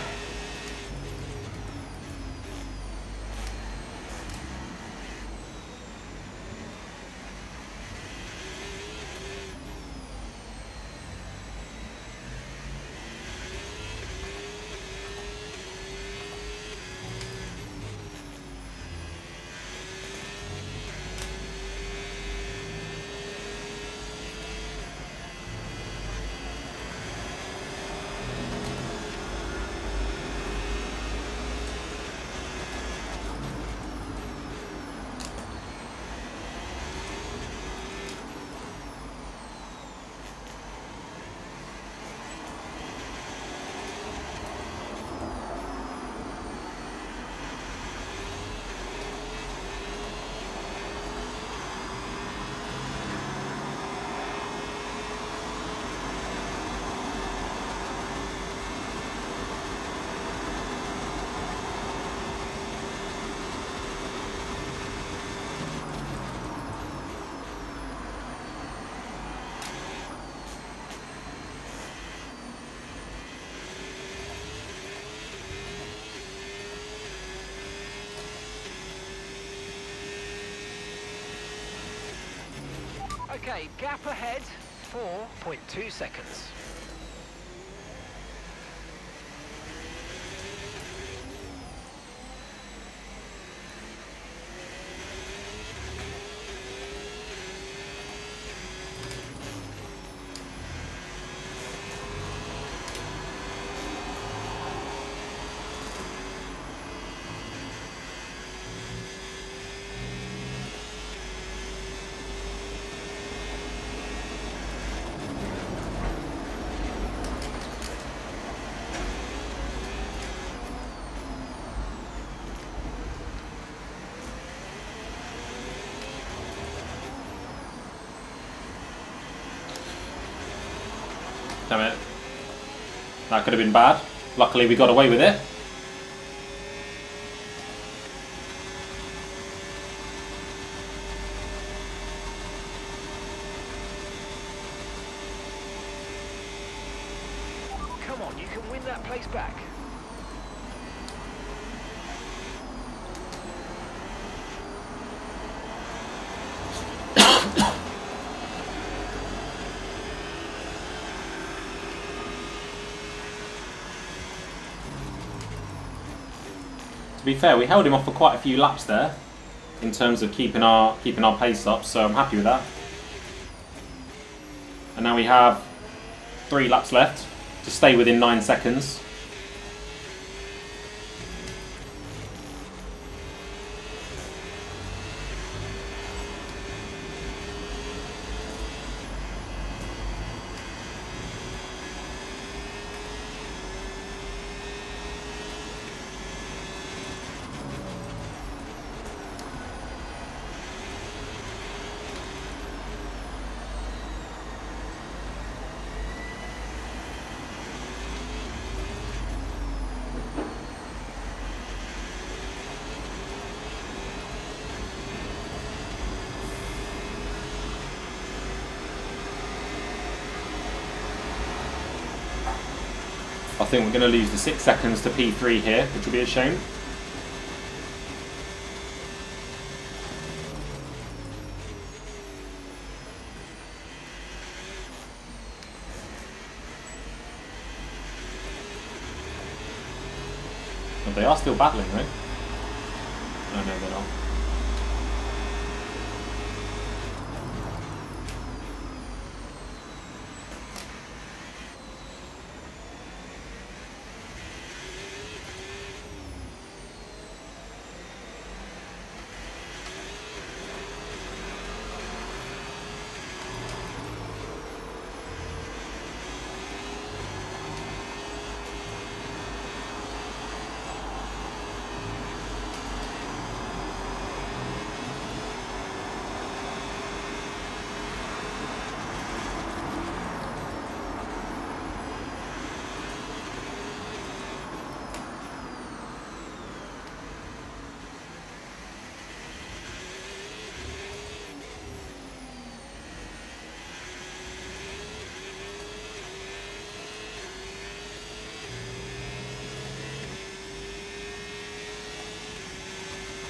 Okay, gap ahead, 4.2 seconds. Damn it. That could have been bad. Luckily we got away with it. Come on, you can win that place back. To be fair, we held him off for quite a few laps there in terms of keeping our pace up, so I'm happy with that. And now we have 3 laps left to stay within 9 seconds. I think we're going to lose the 6 seconds to P3 here, which will be a shame. But they are still battling, right? Oh no, they're not.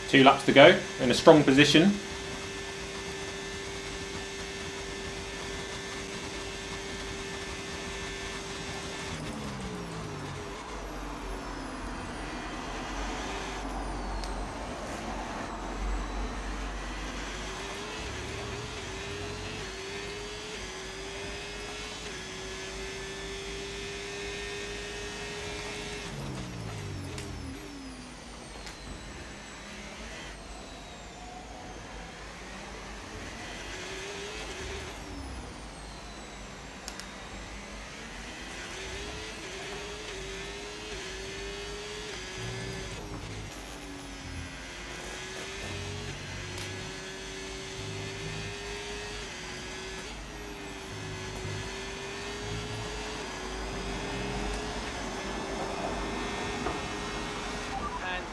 Two laps to go, in a strong position.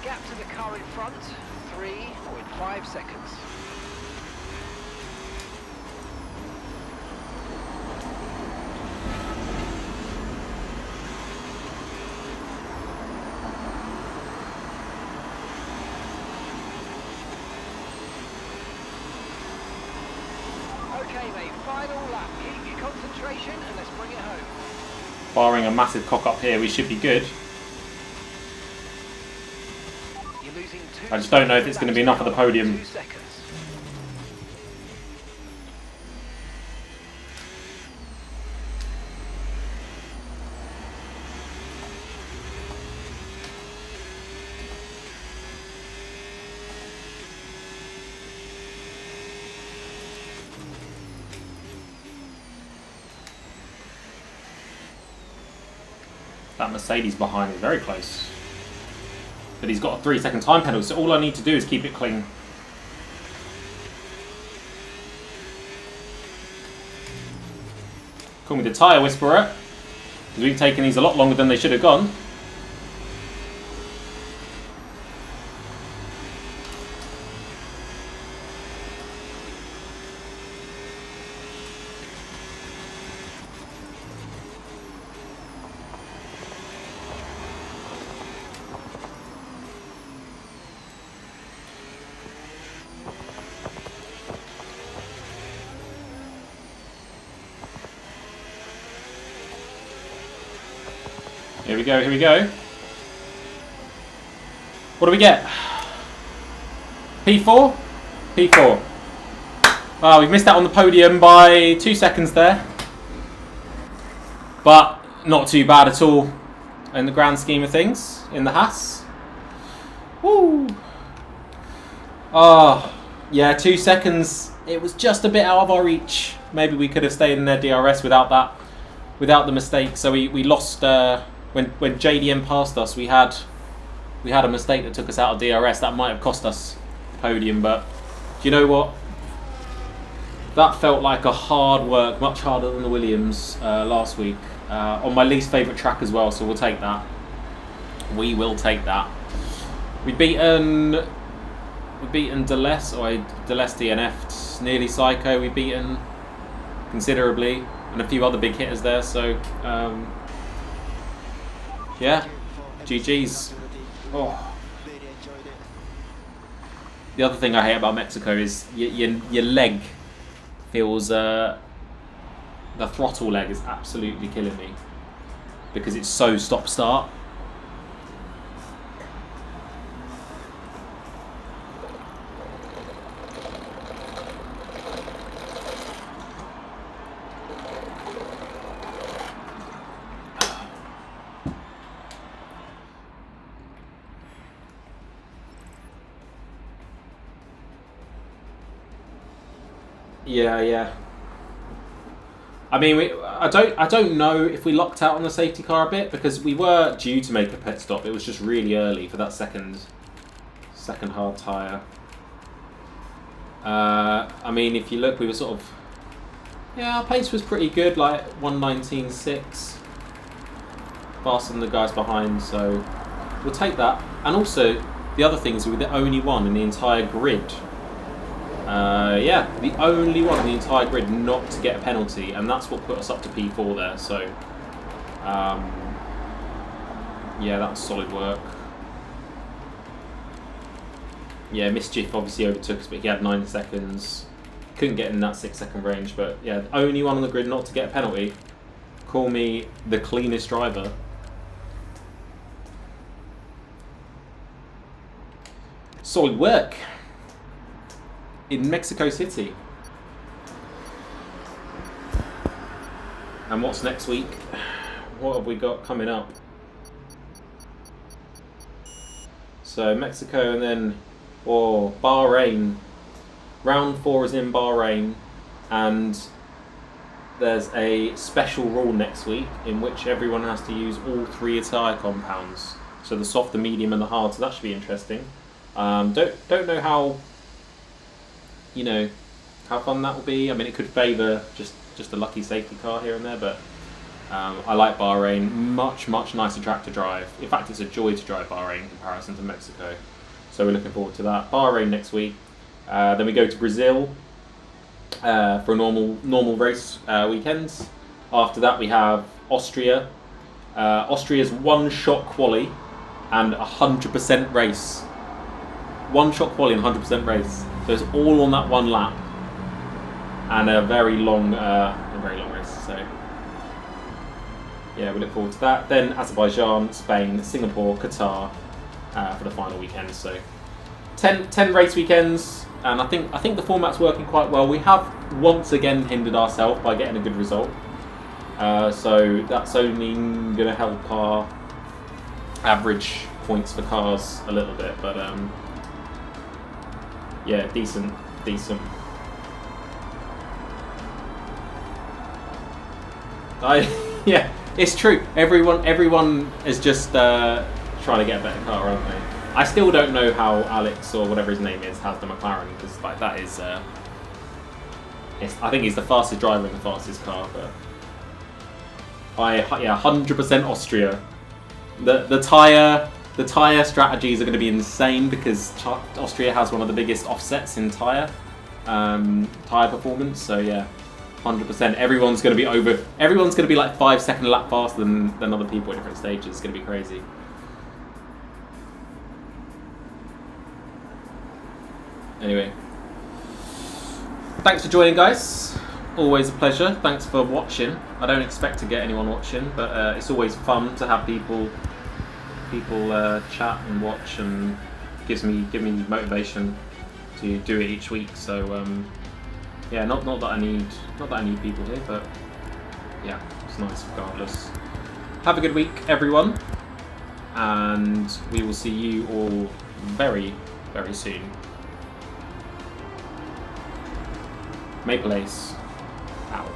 Gap to the car in front, 3.5 seconds. Okay, mate, final lap. Keep your concentration and let's bring it home. Barring a massive cock up here, we should be good. You're losing 2 I just don't know if it's going to be enough for the podium. 2 seconds. That Mercedes behind is very close. But he's got a 3-second time penalty, so all I need to do is keep it clean. Call me the tyre whisperer, because we've taken these a lot longer than they should have gone. Here we go, here we go. What do we get? P4? P4. Ah, we've missed out on the podium by 2 seconds there. But not too bad at all in the grand scheme of things in the Haas. Woo! Ah, yeah, 2 seconds. It was just a bit out of our reach. Maybe we could have stayed in their DRS without that, without the mistake. So we lost. When JDM passed us, we had a mistake that took us out of DRS. That might have cost us the podium, but do you know what? That felt like a hard work, much harder than the Williams last week, on my least favourite track as well. So we'll take that. We will take that. We've beaten Deleuze, or Deleuze DNF'd, nearly Psycho. We've beaten considerably, and a few other big hitters there. So. Yeah, GG's. Oh. The other thing I hate about Mexico is your leg feels, the throttle leg is absolutely killing me because it's so stop-start. Yeah. I mean, I don't know if we locked out on the safety car a bit because we were due to make a pit stop. It was just really early for that second hard tyre. I mean, if you look, we were sort of, yeah, our pace was pretty good, like 1:19.6, faster than the guys behind. So we'll take that. And also, the other thing is we were the only one in the entire grid. Yeah, the only one in the entire grid not to get a penalty, and that's what put us up to P4 there. So, yeah, that was solid work. Yeah, Mischief obviously overtook us, but he had 9 seconds. Couldn't get in that 6-second range, but yeah, the only one on the grid not to get a penalty. Call me the cleanest driver. Solid work. In Mexico City. And what's next week? What have we got coming up? So Mexico and then, or Bahrain. Round 4 is in Bahrain, and there's a special rule next week in which everyone has to use all 3 tyre compounds. So the soft, the medium, and the hard. So that should be interesting. Don't know how. You know, how fun that will be. I mean, it could favour just a lucky safety car here and there, but I like Bahrain. Much nicer track to drive. In fact, it's a joy to drive Bahrain in comparison to Mexico. So we're looking forward to that. Bahrain next week. Then we go to Brazil for a normal race weekends. After that, we have Austria. Austria's 1-shot quali and 100% race. 1-shot quali and 100% race. So it's all on that one lap. and a very long race. So yeah, we look forward to that. Then Azerbaijan, Spain, Singapore, Qatar for the final weekend. So 10 race weekends, and I think the format's working quite well. We have once again hindered ourselves by getting a good result. So that's only going to help our average points for cars a little bit, but yeah, decent. Yeah, it's true. Everyone is just trying to get a better car, aren't they? I still don't know how Alex, or whatever his name is, has the McLaren, because like that is, I think he's the fastest driver in the fastest car, but. Yeah, 100% Austria. The tire strategies are going to be insane because Austria has one of the biggest offsets in tire performance. So yeah, 100%. Everyone's going to be like 5 seconds a lap faster than other people at different stages. It's going to be crazy. Anyway, thanks for joining, guys. Always a pleasure. Thanks for watching. I don't expect to get anyone watching, but it's always fun to have people chat and watch, and give me motivation to do it each week. So yeah, not that I need people here, but yeah, it's nice regardless. Have a good week, everyone, and we will see you all very, very soon. Maple Ace out.